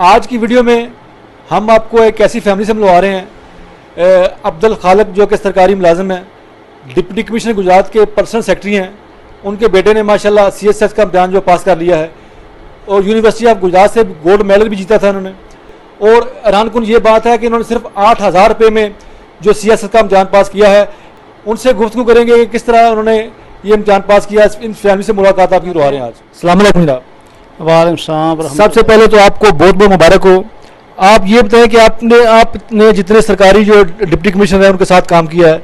आज की वीडियो में हम आपको एक ऐसी फैमिली से मिलवा रहे हैं। अब्दुल खालिक जो कि सरकारी मुलाजिम है, डिप्टी कमिश्नर गुजरात के पर्सनल सेक्रेटरी हैं। उनके बेटे ने माशाल्लाह CSS का इम्तहान जो पास कर लिया है और यूनिवर्सिटी ऑफ गुजरात से गोल्ड मेडल भी जीता था उन्होंने। और हैरानकुन ये बात है कि इन्होंने सिर्फ 8,000 रुपये में जो CSS का इम्तहान पास किया है। उनसे गुफ्तगू करेंगे कि किस तरह उन्होंने ये इम्तहान पास किया। इन फैमिली से मुलाकात आपकी करवा रहे हैं आज। अस्सलाम वालेकुम जनाब। वालेकुम सलाम। सबसे पहले तो आपको बहुत बहुत मुबारक हो। आप ये बताएं कि आपने जितने सरकारी जो डिप्टी कमिश्नर हैं उनके साथ काम किया है,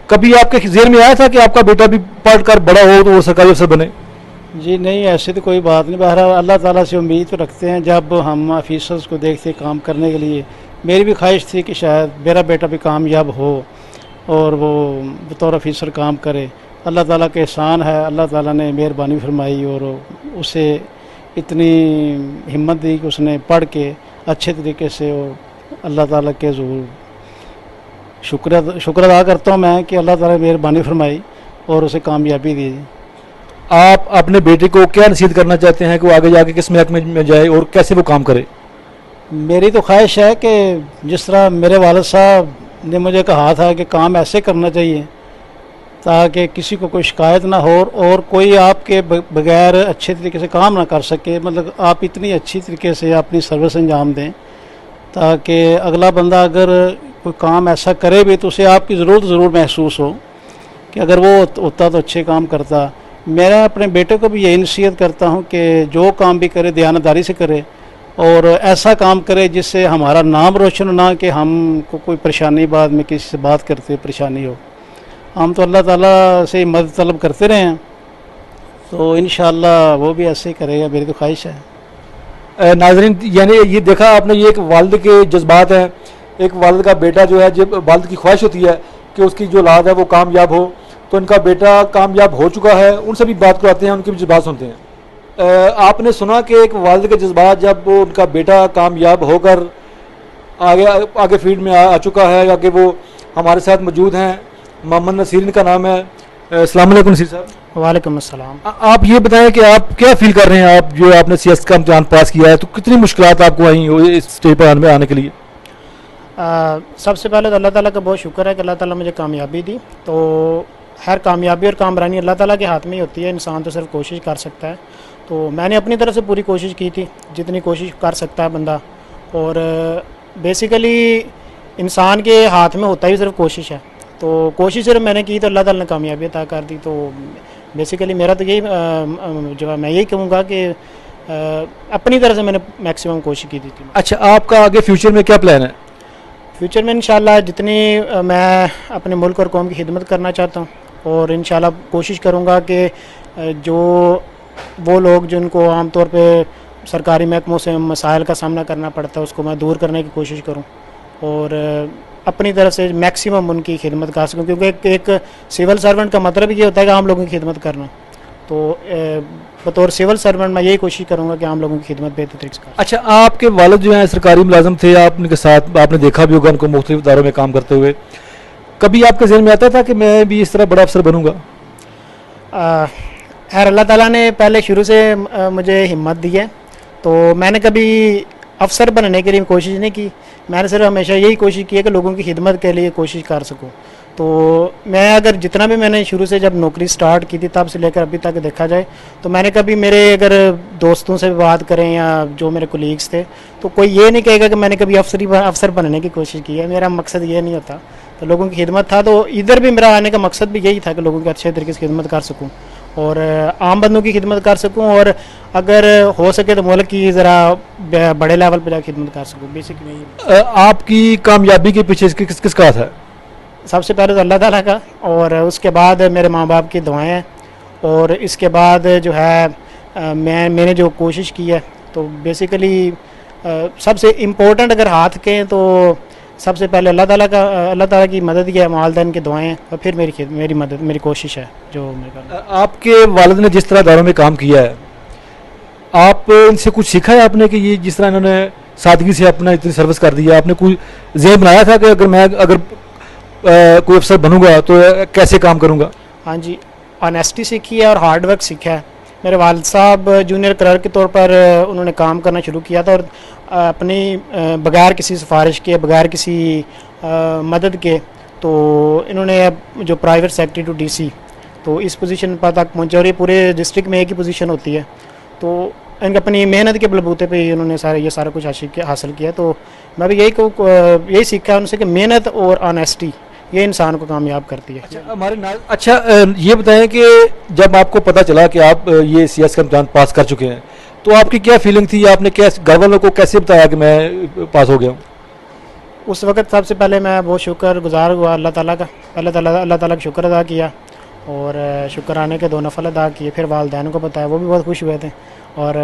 कभी आपके ज़हन में आया था कि आपका बेटा भी पढ़कर बड़ा हो तो वो सरकारी अफसर बने? जी नहीं, ऐसी तो कोई बात नहीं। बहरहाल अल्लाह ताला से उम्मीद तो रखते हैं। जब हम ऑफिसर्स को देखते काम करने के लिए, मेरी भी ख्वाहिश थी कि शायद मेरा बेटा भी कामयाब हो और वो बतौर ऑफिसर काम करे। अल्लाह ताला के एहसान है, अल्लाह ताला ने मेहरबानी फरमाई और उसे इतनी हिम्मत दी कि उसने पढ़ के अच्छे तरीके से अल्लाह ताला के ज़रूर शुक्र अदा करता हूँ मैं कि अल्लाह ताला ने मेहरबानी फरमाई और उसे कामयाबी दी। आप अपने बेटे को क्या नसीहत करना चाहते हैं कि वो आगे जाके किस महकमे में जाए और कैसे वो काम करे? मेरी तो ख्वाहिश है कि जिस तरह मेरे वालिद साहब ने मुझे कहा था कि काम ऐसे करना चाहिए ताकि किसी को कोई शिकायत ना हो और कोई आपके बगैर अच्छे तरीके से काम ना कर सके। मतलब आप इतनी अच्छी तरीके से अपनी सर्विस अंजाम दें ताकि अगला बंदा अगर कोई काम ऐसा करे भी तो उसे आपकी ज़रूर महसूस हो कि अगर वो होता तो अच्छे काम करता। मैं अपने बेटे को भी यही नसीहत करता हूँ कि जो काम भी करे दयानतदारी से करे और ऐसा काम करे जिससे हमारा नाम रोशन ना कि हमको कोई परेशानी बाद में किसी से बात करते परेशानी हो। हम तो अल्लाह ताला से मदद तलब करते रहे हैं तो इंशाअल्लाह वो भी ऐसे ही करेगा, मेरी तो ख्वाहिश है। नाज़रीन, यानी ये देखा आपने, ये एक वालिद के जज्बात हैं। एक वालिद का बेटा जो है, जब वालिद की ख्वाहिश होती है कि उसकी जो औलाद है वो कामयाब हो, तो इनका बेटा कामयाब हो चुका है। उनसे भी बात करवाते हैं, उनके भी जज्बात सुनते हैं। आपने सुना कि एक वालिद के जज्बात, जब वो उनका बेटा कामयाब होकर आगे फील्ड में आ चुका है, आगे वो हमारे साथ मौजूद हैं। मोहम्मद नसीर इनका नाम है। अस्सलाम वालेकुम नसीर साहब। वालेकुम अस्सलाम। आप ये बताएं कि आप क्या फील कर रहे हैं, आप जो आपने CS का इम्तहान पास किया है, तो कितनी मुश्किलात आपको आई इस स्टेज पर आने के लिए? सबसे पहले तो अल्लाह ताला का बहुत शुक्र है कि अल्लाह ताला मुझे कामयाबी दी। तो हर कामयाबी और कामरानी अल्लाह ताला के हाथ में ही होती है, इंसान तो सिर्फ कोशिश कर सकता है। तो मैंने अपनी तरफ से पूरी कोशिश की थी, जितनी कोशिश कर सकता है बंदा। और बेसिकली इंसान के हाथ में होता ही सिर्फ कोशिश है। तो कोशिश सिर्फ मैंने की तो अल्लाह ताला ने कामयाबी अता कर दी। तो बेसिकली मेरा तो यही जो है, मैं यही कहूँगा कि अपनी तरफ से मैंने मैक्सिमम कोशिश की थी। अच्छा, आपका आगे फ्यूचर में क्या प्लान है? फ्यूचर में इंशाल्लाह जितनी मैं अपने मुल्क और कौम की खिदमत करना चाहता हूँ और इंशाल्लाह कोशिश करूँगा कि जो वो लोग जिनको आमतौर पे सरकारी महकमों से मसाइल का सामना करना पड़ता है उसको मैं दूर करने की कोशिश करूँ और अपनी तरफ से मैक्सिमम उनकी खिदमत कर सकूँ। क्योंकि एक सिविल सर्वेंट का मतलब ये होता है कि आम लोगों की खिदमत करना। तो बतौर सिविल सर्वेंट मैं यही कोशिश करूँगा कि आम लोगों की खिदमत बेहतर तरीके से। अच्छा, आपके वालिद जो हैं सरकारी मुलाजिम थे, आप उनके साथ आपने देखा भी होगा उनको मुख्तलिफ इदारों में काम करते हुए। कभी आपके ज़हन में आता था कि मैं भी इस तरह बड़ा अफसर बनूँगा? खैर अल्लाह ताला ने पहले शुरू से मुझे हिम्मत दी है, तो मैंने कभी अफसर बनने के लिए कोशिश नहीं की। मैंने सिर्फ हमेशा यही कोशिश की है कि लोगों की खिदमत के लिए कोशिश कर सकूं। तो मैं अगर जितना भी मैंने शुरू से जब नौकरी स्टार्ट की थी तब से लेकर अभी तक देखा जाए तो मैंने कभी मेरे अगर दोस्तों से बात करें या जो मेरे कोलीग्स थे तो कोई ये नहीं कहेगा कि मैंने कभी अफसर बनने की कोशिश की है। मेरा मकसद ये नहीं होता, तो लोगों की खिदमत था। तो इधर भी मेरा आने का मकसद भी यही था कि लोगों की अच्छे तरीके से खिदमत कर सकूँ और आम बंदों की खिदमत कर सकूं और अगर हो सके तो मुल्क की ज़रा बड़े लेवल पर जाकर खिदमत कर सकूं। बेसिकली आपकी कामयाबी के पीछे किसका हाथ है? सबसे पहले तो अल्लाह ताला का और उसके बाद मेरे माँ बाप की दुआएं हैं और इसके बाद जो है मैंने जो कोशिश की है। तो बेसिकली सबसे इम्पोर्टेंट अगर हाथ के तो सबसे पहले अल्लाह ताला की मदद की है, वालिदैन की दुआएं हैं और फिर मेरी कोशिश है जो मेरे। आपके वालिद ने जिस तरह इदारों में काम किया है, आप इनसे कुछ सीखा है आपने कि ये जिस तरह इन्होंने सादगी से अपना इतनी सर्विस कर दी है, आपने कोई ज़हन बनाया था कि अगर कोई अफसर बनूंगा तो कैसे काम करूंगा? हाँ जी, ऑनेस्टी सीखी है और हार्ड वर्क सीखा है। मेरे वालिद साहब जूनियर क्लर्क के तौर पर उन्होंने काम करना शुरू किया था, और अपनी बगैर किसी सिफारिश के, बगैर किसी मदद के, तो इन्होंने अब जो प्राइवेट सेक्रेटरी टू डीसी, तो इस पोजीशन पर तक पहुँचे, और ये पूरे डिस्ट्रिक्ट में एक ही पोजीशन होती है। तो इनका अपनी मेहनत के बलबूते पे इन्होंने सारा कुछ हासिल किया। तो मैं भी यही सीखा उनसे कि मेहनत और ऑनेस्टी ये इंसान को कामयाब करती है। अच्छा, ये बताएं कि जब आपको पता चला कि आप ये CS का इम्तिहान पास कर चुके हैं, तो आपकी क्या फीलिंग थी? आपने क्या घर वालों को कैसे बताया कि मैं पास हो गया हूँ? उस वक़्त सबसे पहले मैं बहुत शुक्रगुजार हुआ अल्लाह ताला का। अल्लाह ताला का शुक्र अदा किया, और शुक्राने के 2 नफल अदा किए। फिर वालिदैन को बताया, वो भी बहुत खुश हुए थे। और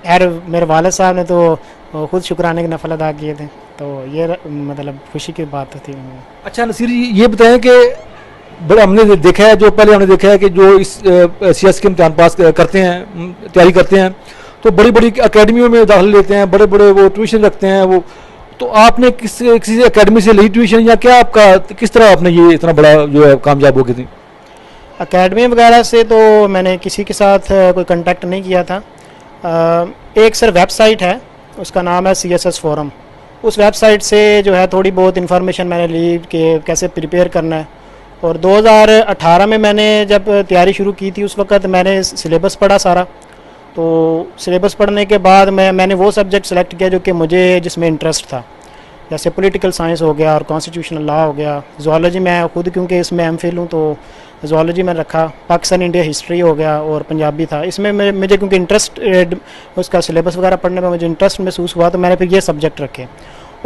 यार मेरे वालिद साहब ने तो खुद शुक्राने के नफल अदा किए थे, तो ये मतलब खुशी की बात थी। अच्छा नसीर जी, ये बताएं कि बड़ा हमने देखा है, जो पहले हमने देखा है कि जो इस CS के इम्तिहान पास करते हैं, तैयारी करते हैं, तो बड़ी बड़ी अकेडमियों में दाखिले लेते हैं, बड़े बड़े वो ट्यूशन रखते हैं वो। तो आपने किसी अकेडमी से ली ट्यूशन, या क्या आपका किस तरह आपने ये इतना बड़ा जो है कामयाब हो गई थी? अकेडमी वगैरह से तो मैंने किसी के साथ कोई कांटेक्ट नहीं किया था। एक सर वेबसाइट है, उसका नाम है CSS फोरम। उस वेबसाइट से जो है थोड़ी बहुत इन्फॉर्मेशन मैंने ली कि कैसे प्रिपेयर करना है। और 2018 में मैंने जब तैयारी शुरू की थी, उस वक्त मैंने सिलेबस पढ़ा सारा। तो सिलेबस पढ़ने के बाद मैंने वो सब्जेक्ट सेलेक्ट किया जो कि मुझे जिसमें इंटरेस्ट था, जैसे पॉलिटिकल साइंस हो गया और कॉन्स्टिट्यूशनल लॉ हो गया। ज़ूलॉजी मैं खुद क्योंकि इसमें MPhil हूँ, तो ज़ूलॉजी में रखा। पाकिस्तान इंडिया हिस्ट्री हो गया, और पंजाबी था। इसमें मुझे क्योंकि इंटरेस्ट, उसका सिलेबस वगैरह पढ़ने में मुझे इंटरेस्ट महसूस हुआ, तो मैंने फिर ये सब्जेक्ट रखे।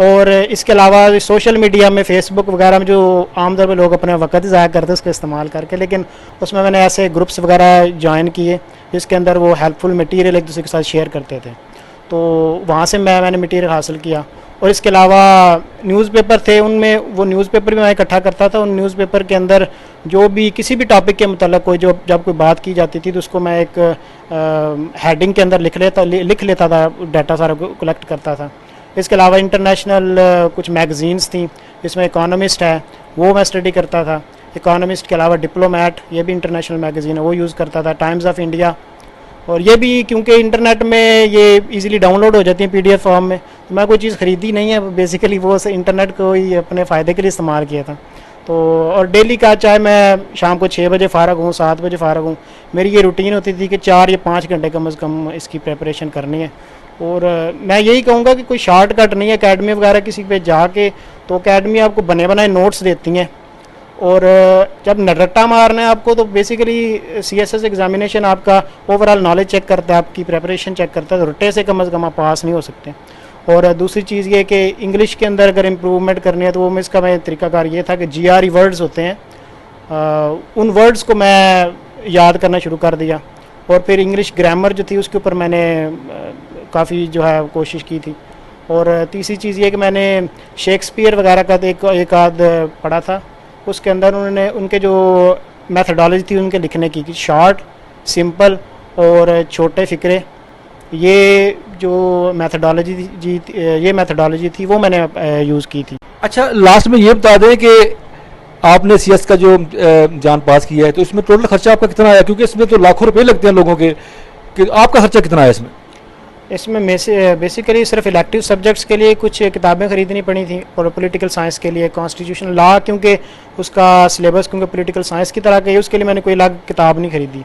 और इसके अलावा सोशल मीडिया में, फेसबुक वगैरह में जो आमतौर पर लोग अपने वक्त ज़ाया करते हैं उसका इस्तेमाल करके, लेकिन उसमें मैंने ऐसे ग्रुप्स वगैरह ज्वाइन किए जिसके अंदर वो हेल्पफुल मटेरियल एक दूसरे के साथ शेयर करते थे। तो वहाँ से मैंने मटेरियल हासिल किया। और इसके अलावा न्यूज़पेपर थे, उनमें वो न्यूज़पेपर भी मैं इकट्ठा करता था। उन न्यूज़पेपर के अंदर जो भी किसी भी टॉपिक के मतलब कोई जब कोई बात की जाती थी, तो उसको मैं एक हेडिंग के अंदर लिख लेता था, डाटा सारा कलेक्ट करता था। इसके अलावा इंटरनेशनल कुछ मैगज़ीन्स थी, जिसमें इकोनॉमिस्ट है, वो मैं स्टडी करता था। इकोनॉमिस्ट के अलावा डिप्लोमेट, ये भी इंटरनेशनल मैगज़ीन है, वो यूज़ करता था। टाइम्स ऑफ इंडिया, और ये भी क्योंकि इंटरनेट में ये इजीली डाउनलोड हो जाती है PDF फॉर्म में, तो मैं कोई चीज़ ख़रीदी नहीं है, बेसिकली वो इंटरनेट को ही अपने फ़ायदे के लिए इस्तेमाल किया था। तो और डेली का, चाहे मैं शाम को 6 बजे फ़ारग हूँ, 7 बजे फ़ारग हूँ, मेरी ये रूटीन होती थी कि 4 या 5 घंटे कम से कम इसकी प्रेपरेशन करनी है। और मैं यही कहूँगा कि कोई शॉर्टकट नहीं है अकेडमी वगैरह किसी पे जाके। तो अकेडमी आपको बने बनाए नोट्स देती हैं, और जब रट्टा मारना है आपको, तो बेसिकली CSS एग्जामिनेशन आपका ओवरऑल नॉलेज चेक करता है, आपकी प्रेपरेशन चेक करता है। तो रट्टे से कम आप पास नहीं हो सकते। और दूसरी चीज़ ये कि इंग्लिश के अंदर अगर इम्प्रूवमेंट करनी है, तो वो इसका मैं तरीकाकार ये था कि GRE वर्ड्स होते हैं, उन वर्ड्स को मैं याद करना शुरू कर दिया। और फिर इंग्लिश ग्रामर जो थी उसके ऊपर मैंने काफ़ी जो है कोशिश की थी। और तीसरी चीज़ ये कि मैंने शेक्सपियर वगैरह का एक आध पढ़ा था। उसके अंदर उन्होंने उनके जो मैथडोलॉजी थी उनके लिखने की, शॉर्ट, सिंपल और छोटे फ़िक्रे, ये जो मैथडोलॉजी थी वो मैंने यूज़ की थी। अच्छा, लास्ट में ये बता दें कि आपने CS का जो जान पास किया है, तो इसमें टोटल खर्चा आपका कितना आया? क्योंकि इसमें तो लाखों रुपए लगते हैं लोगों के, कि आपका खर्चा कितना आया इसमें? इसमें बेसिकली सिर्फ इलेक्टिव सब्जेक्ट्स के लिए कुछ किताबें ख़रीदनी पड़ी थी, और पॉलिटिकल साइंस के लिए कॉन्स्टिट्यूशनल लॉ, क्योंकि उसका सिलेबस क्योंकि पॉलिटिकल साइंस की तरह का है, उसके लिए मैंने कोई अलग किताब नहीं खरीदी।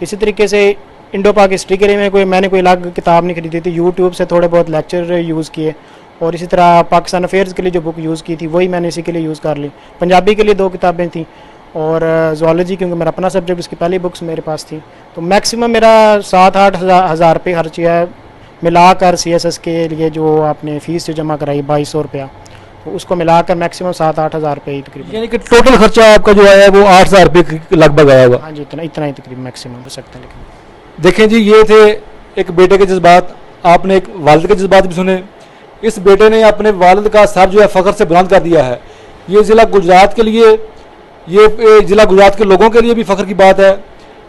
इसी तरीके से इंडो पाक हिस्ट्री के लिए मैंने कोई अलग किताब नहीं खरीदी थी। यूट्यूब से थोड़े बहुत लेक्चर यूज़ किए, और इसी तरह पाकिस्तान अफेयर्स के लिए जो बुक यूज़ की थी वही मैंने इसी के लिए यूज़ कर ली। पंजाबी के लिए 2 किताबें थी, और ज़ूलॉजी क्योंकि मेरा अपना सब्जेक्ट, उसकी पहली बुक्स मेरे पास थी। तो मैक्सिमम मेरा 7-8 हज़ार रुपये खर्च किया है मिलाकर। CSS के लिए जो आपने फ़ीस जो जमा कराई 2200 रुपया, तो उसको मिलाकर मैक्सिमम 7-8 हज़ार रुपये तकरीबन। यानी कि टोटल खर्चा आपका जो आया है वो 8,000 रुपये लगभग आया होगा। हाँ जी, इतना ही तकरीबन मैक्सिमम हो सकता है। लेकिन देखें जी, ये थे एक बेटे के जज्बात, आपने एक वालिद के जज्बात भी सुने। इस बेटे ने अपने वालिद का सर जो है फ़ख्र से बुलंद कर दिया है। ये ज़िला गुजरात के लिए, ये ज़िला गुजरात के लोगों के लिए भी फ़ख्र की बात है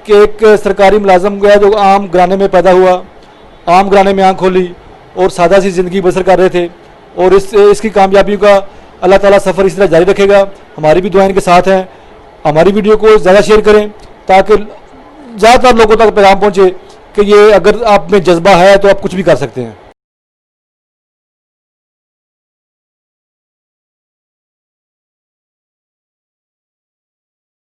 कि एक सरकारी मुलाजम गया जो आम घराने में पैदा हुआ, आम घराने में आँख खोली और सादा सी ज़िंदगी बसर कर रहे थे। और इसकी कामयाबियों का अल्लाह ताला सफ़र इस तरह जारी रखेगा। हमारी भी दुआएं इनके साथ हैं। हमारी वीडियो को ज़्यादा शेयर करें ताकि ज़्यादातर लोगों तक पैगाम पहुँचे कि ये अगर आप में जज्बा है तो आप कुछ भी कर सकते हैं।